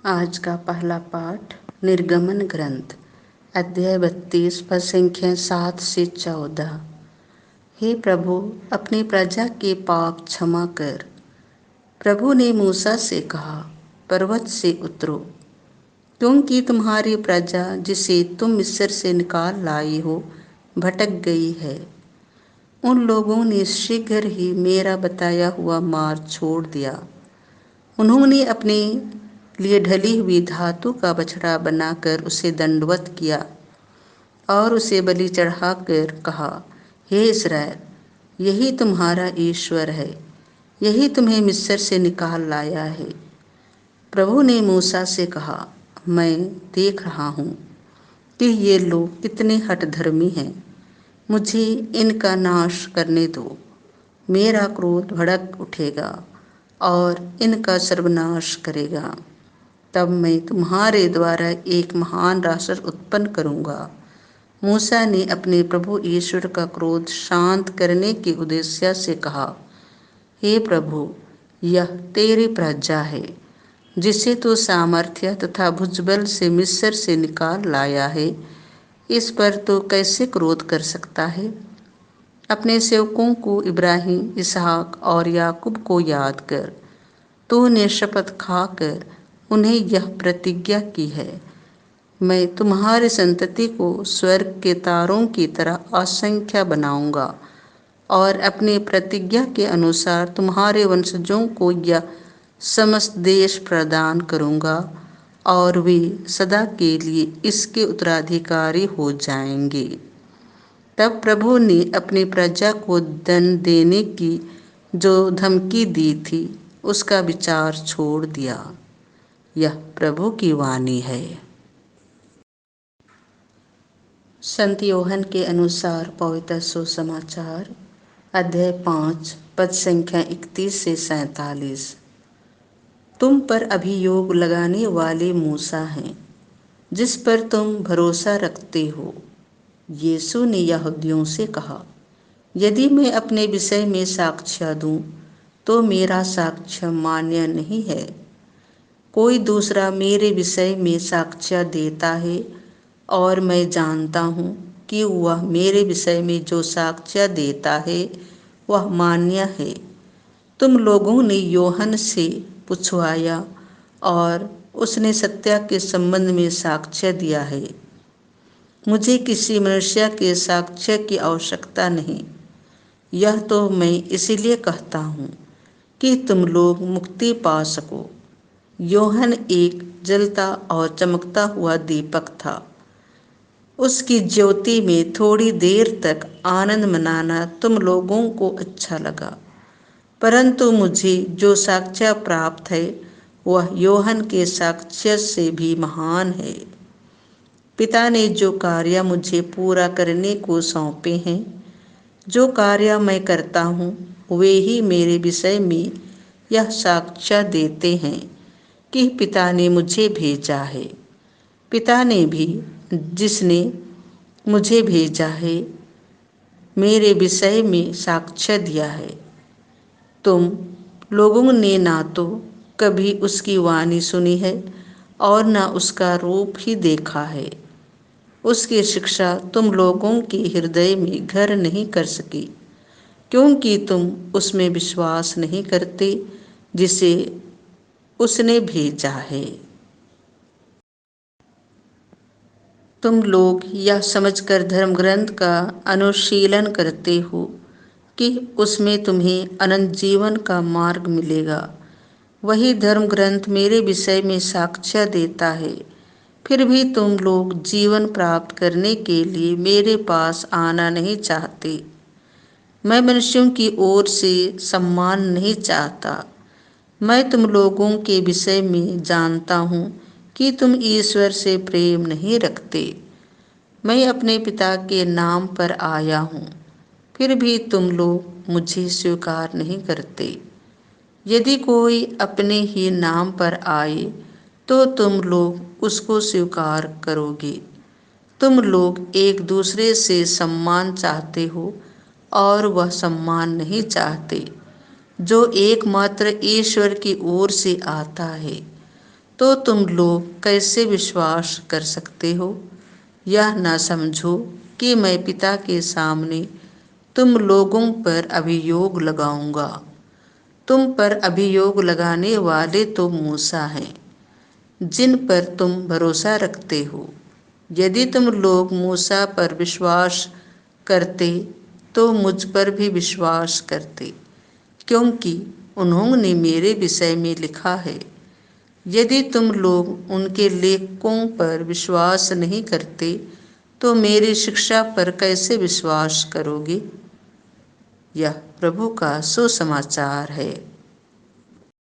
आज का पहला पाठ निर्गमन ग्रंथ अध्याय 32 पद संख्या 7 से 14। हे प्रभु, अपनी प्रजा के पाप क्षमा कर। प्रभु ने मूसा से कहा, पर्वत से उतरो, क्योंकि तुम्हारी प्रजा जिसे तुम मिस्र से निकाल लाए हो भटक गई है। उन लोगों ने शीघ्र ही मेरा बताया हुआ मार्ग छोड़ दिया। उन्होंने अपने लिए ढली हुई धातु का बछड़ा बनाकर उसे दंडवत किया और उसे बलि चढ़ाकर कहा, हे इस्राएल, यही तुम्हारा ईश्वर है, यही तुम्हें मिस्र से निकाल लाया है। प्रभु ने मूसा से कहा, मैं देख रहा हूँ कि ये लोग कितने हठधर्मी हैं। मुझे इनका नाश करने दो। मेरा क्रोध भड़क उठेगा और इनका सर्वनाश करेगा। तब मैं तुम्हारे द्वारा एक महान राष्ट्र उत्पन्न करूंगा। मूसा ने अपने प्रभु ईश्वर का क्रोध शांत करने के उद्देश्य से कहा, हे प्रभु, यह तेरी प्रजा है, जिसे तू सामर्थ्य तथा भुजबल से मिस्र से निकाल लाया है। इस पर तो कैसे क्रोध कर सकता है? अपने सेवकों को इब्राहिम, इसहाक और याकूब को याद कर। तूने शपथ खाकर उन्हें यह प्रतिज्ञा की है, मैं तुम्हारी संतति को स्वर्ग के तारों की तरह असंख्य बनाऊंगा और अपनी प्रतिज्ञा के अनुसार तुम्हारे वंशजों को यह समस्त देश प्रदान करूंगा और वे सदा के लिए इसके उत्तराधिकारी हो जाएंगे। तब प्रभु ने अपनी प्रजा को दंड देने की जो धमकी दी थी उसका विचार छोड़ दिया। यह प्रभु की वाणी है। संत योहन के अनुसार पवित्र सुसमाचार अध्याय 5 पद संख्या 31 से 47। तुम पर अभियोग लगाने वाले मूसा हैं, जिस पर तुम भरोसा रखते हो। यीशु ने यहूदियों से कहा, यदि मैं अपने विषय में साक्ष्य दूं तो मेरा साक्ष्य मान्य नहीं है। कोई दूसरा मेरे विषय में साक्ष्य देता है और मैं जानता हूँ कि वह मेरे विषय में जो साक्ष्य देता है वह मान्य है। तुम लोगों ने योहन से पूछवाया और उसने सत्य के संबंध में साक्ष्य दिया है। मुझे किसी मनुष्य के साक्ष्य की आवश्यकता नहीं। यह तो मैं इसीलिए कहता हूँ कि तुम लोग मुक्ति पा सको। योहन एक जलता और चमकता हुआ दीपक था। उसकी ज्योति में थोड़ी देर तक आनंद मनाना तुम लोगों को अच्छा लगा, परंतु मुझे जो साक्ष्य प्राप्त है वह योहन के साक्ष्य से भी महान है। पिता ने जो कार्य मुझे पूरा करने को सौंपे हैं, जो कार्य मैं करता हूँ, वे ही मेरे विषय में यह साक्ष्य देते हैं कि पिता ने मुझे भेजा है। पिता ने भी, जिसने मुझे भेजा है, मेरे विषय में साक्ष्य दिया है। तुम लोगों ने ना तो कभी उसकी वाणी सुनी है और न उसका रूप ही देखा है। उसकी शिक्षा तुम लोगों के हृदय में घर नहीं कर सकी, क्योंकि तुम उसमें विश्वास नहीं करते जिसे उसने भेजा है। तुम लोग यह समझकर धर्म ग्रंथ का अनुशीलन करते हो कि उसमें तुम्हें अनंत जीवन का मार्ग मिलेगा। वही धर्म ग्रंथ मेरे विषय में साक्ष्य देता है। फिर भी तुम लोग जीवन प्राप्त करने के लिए मेरे पास आना नहीं चाहते। मैं मनुष्यों की ओर से सम्मान नहीं चाहता। मैं तुम लोगों के विषय में जानता हूँ कि तुम ईश्वर से प्रेम नहीं रखते। मैं अपने पिता के नाम पर आया हूँ, फिर भी तुम लोग मुझे स्वीकार नहीं करते। यदि कोई अपने ही नाम पर आए तो तुम लोग उसको स्वीकार करोगे। तुम लोग एक दूसरे से सम्मान चाहते हो और वह सम्मान नहीं चाहते जो एकमात्र ईश्वर की ओर से आता है। तो तुम लोग कैसे विश्वास कर सकते हो? यह ना समझो कि मैं पिता के सामने तुम लोगों पर अभियोग लगाऊंगा। तुम पर अभियोग लगाने वाले तो मूसा हैं, जिन पर तुम भरोसा रखते हो। यदि तुम लोग मूसा पर विश्वास करते तो मुझ पर भी विश्वास करते, क्योंकि उन्होंने मेरे विषय में लिखा है। यदि तुम लोग उनके लेखों पर विश्वास नहीं करते तो मेरी शिक्षा पर कैसे विश्वास करोगे? यह प्रभु का सुसमाचार है।